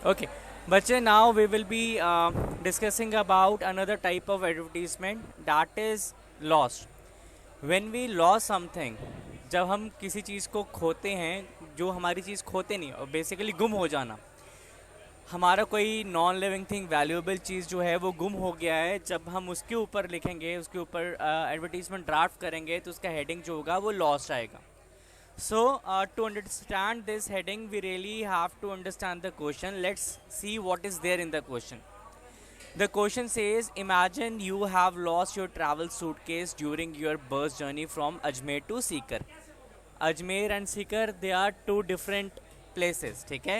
Okay, Bachcha, now we will be discussing about another type of advertisement, that is lost. When we lost something, जब हम किसी चीज़ को खोते हैं, जो हमारी चीज़ खोते नहीं और बेसिकली गुम हो जाना, हमारा कोई नॉन लिविंग थिंग वैल्यूएबल चीज़ जो है वो गुम हो गया है, जब हम उसके ऊपर लिखेंगे, उसके ऊपर एडवर्टीजमेंट ड्राफ्ट करेंगे तो उसका हेडिंग जो होगा वो लॉस्ट आएगा. So, to understand this heading, we really have to understand the question. Let's see what is there in the question. The question says, imagine you have lost your travel suitcase during your bus journey from Ajmer to Sikar. Ajmer and Sikar, they are two different places, ठीक है?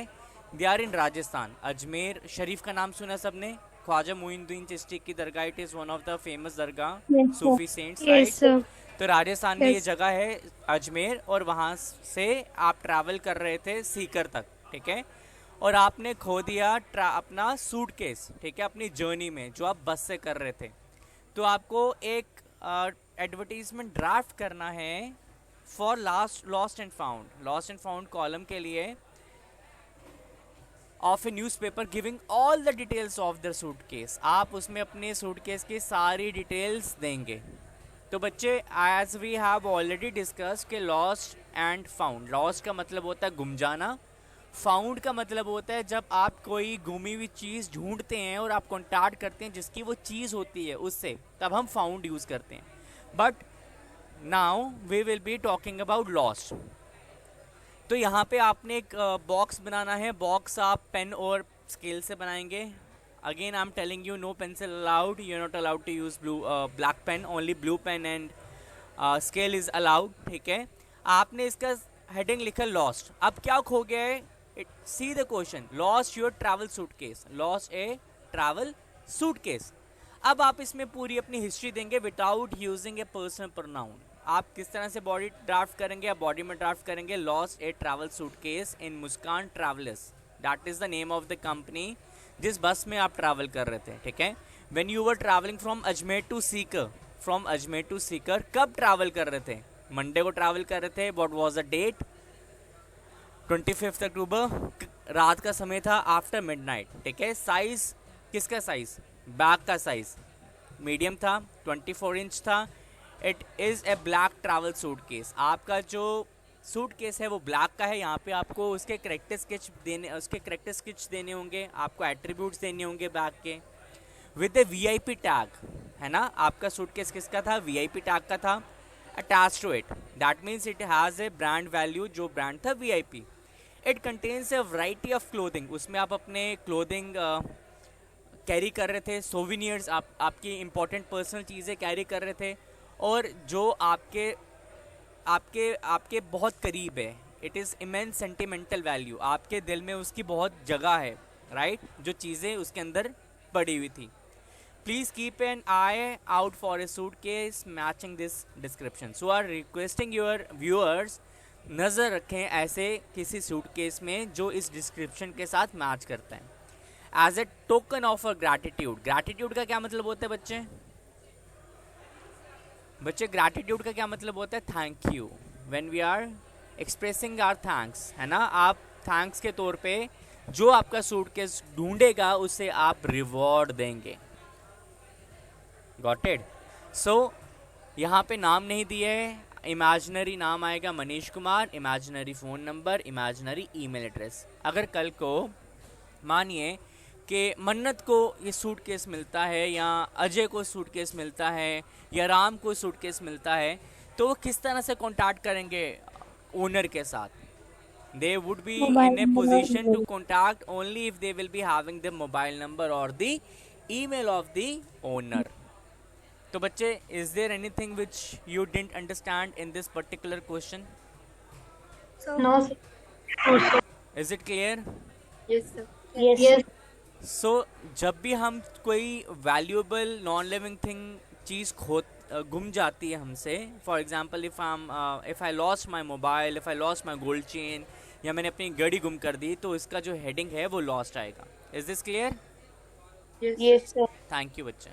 They are in Rajasthan. Ajmer Sharif का नाम सुना सबने? ख्वाजा मुइनुद्दीन चिश्ती की दरगाह, it is one of the famous dargah, Yes, sir. Sufi saints, Yes, right? sir. तो राजस्थान में ये Yes. जगह है अजमेर, और वहाँ से आप ट्रैवल कर रहे थे सीकर तक, ठीक है? और आपने खो दिया अपना सूटकेस, ठीक है, अपनी जर्नी में जो आप बस से कर रहे थे. तो आपको एक एडवर्टीजमेंट ड्राफ्ट करना है for lost and found. Lost and found column के लिए of A newspaper giving all the details of the suitcase. आप उसमें अपने सूटकेस की सारी डिटेल्स देंगे. तो बच्चे, as we have already discuss के लॉस्ट एंड फाउंड, लॉस्ट का मतलब होता है गुम जाना, फाउंड का मतलब होता है जब आप कोई गुमी हुई चीज़ ढूंढते हैं और आप कॉन्टैक्ट करते हैं जिसकी वो चीज़ होती है उससे, तब हम फाउंड यूज़ करते हैं. But now we will be talking about lost. तो यहाँ पे आपने एक बॉक्स बनाना है. बॉक्स आप पेन और स्केल से बनाएंगे. Again I am telling you, no pencil allowed, you are not allowed to use black pen, only blue pen and scale is allowed, ठीक है? आपने इसका हेडिंग लिखा लॉस्ट. अब क्या खो गया है? See the question, lost your travel suitcase, lost A travel suitcase. अब आप इसमें पूरी अपनी हिस्ट्री देंगे विदाउट यूजिंग ए पर्सनल प्रोनाउन. आप किस तरह से बॉडी ड्राफ्ट करेंगे? आप बॉडी में ड्राफ्ट करेंगे, lost A travel suitcase in Muskan travellers, that is the name of the company जिस बस में आप ट्रैवल कर रहे थे, ठीक है? When you were travelling from Ajmer to Sikar, from Ajmer to Sikar, कब ट्रैवल कर रहे थे? मंडे को ट्रैवल कर रहे थे. What was the date? 25 October. रात का समय था, आफ्टर मिडनाइट, ठीक है? साइज किसका साइज? बैग का साइज मीडियम था, 24 इंच था. It is a black travel suitcase. आपका जो सूटकेस है वो ब्लैक का है. यहाँ पे आपको उसके करेक्टर स्केच देने होंगे, आपको एट्रीब्यूट्स देने होंगे बैग के, विद ए वीआईपी टैग, है ना? आपका सूटकेस किसका था? वीआईपी टैग का था attach to it. That means it has a brand value, जो ब्रांड था VIP. It contains a variety of clothing. उसमें आप अपने क्लोथिंग कैरी कर रहे थे, सोविनियर्स, आपकी इंपॉर्टेंट पर्सनल चीज़ें कैरी कर रहे थे, और जो आपके आपके आपके बहुत करीब है. It is immense sentimental value, आपके दिल में उसकी बहुत जगह है, राइट? जो चीज़ें उसके अंदर पड़ी हुई थी. Please keep an eye out for a suitcase matching this description. So are requesting your viewers, नज़र रखें ऐसे किसी सूट केस में जो इस डिस्क्रिप्शन के साथ मैच करता है. As a token of a gratitude. Gratitude का क्या मतलब होता है बच्चे? बच्चे, ग्रैटिट्यूड का क्या मतलब होता है? Thank you. When we are expressing our thanks, है ना? आप थैंक्स के तौर पे जो आपका सूटकेस ढूंढेगा उससे आप रिवॉर्ड देंगे. Got it? सो यहाँ पे नाम नहीं दिए है. इमेजिनरी नाम आएगा Manish Kumar, imaginary phone number, imaginary email address. अगर कल को मानिए कि मन्नत को ये सूटकेस मिलता है, या अजय को सूटकेस मिलता है, या राम को सूटकेस मिलता है, तो वो किस तरह से कांटेक्ट करेंगे ओनर के साथ? They would be Mobile in a number. Position to contact only if they will be having the mobile number और the email of the owner. तो बच्चे, is there anything which you didn't understand in this particular question? No, sir. No, sir. Is it clear? Yes, sir. Yes. So जब भी हम कोई valuable non living thing चीज़ गुम जाती है हमसे, for example if I lost my mobile, if I lost my gold chain, या मैंने अपनी घड़ी गुम कर दी, तो इसका जो हेडिंग है वो लॉस्ट आएगा. Is this clear? Yes, sir. Thank you बच्चे.